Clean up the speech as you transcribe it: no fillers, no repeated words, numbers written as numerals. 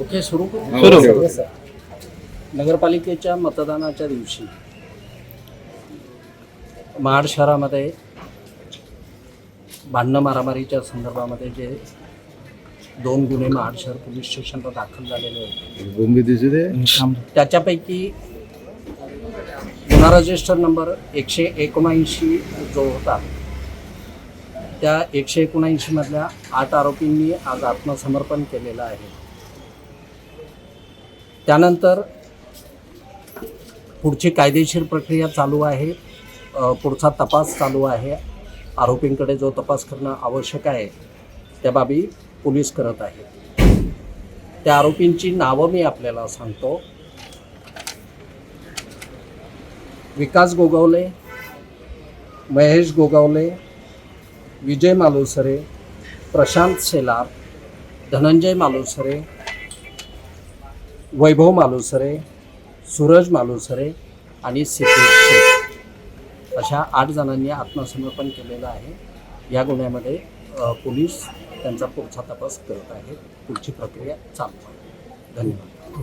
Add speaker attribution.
Speaker 1: Okay, सुरू करू.
Speaker 2: सुरू.
Speaker 1: Yes, sir. नगरपालिकेच्या मतदानाच्या दिवशी महाड शहरामध्ये भांडणं मारामारीच्या संदर्भामध्ये जे 2 गुन्हे महाड शहर पोलीस स्टेशनला दाखल झालेले होते, त्याच्यापैकी गुन्हा रजिस्टर नंबर 179 जो होता, त्या 179 मधल्या 8 आरोपींनी आज आत्मसमर्पण केलेलं आहे. त्यानंतर पुढची कायदेशीर प्रक्रिया चालू आहे, पुढचा तपास चालू आहे. आरोपींकडे जो तपास करणं आवश्यक आहे त्या बाबी पोलीस करत आहेत. त्या आरोपींची नावं मी आपल्याला सांगतो. विकास गोगावले, महेश गोगावले, विजय मालुसरे, प्रशांत शेलार, धनंजय मालुसरे, वैभव मालुसरे, सूरज मालुसरे आणि सिद्धेश शेख अशा 8 जणांनी आत्मसमर्पण केलेलं आहे. या गुन्ह्यामध्ये पोलीस त्यांचा पुढचा तपास करत आहेत. पुढची प्रक्रिया चालू आहे. धन्यवाद.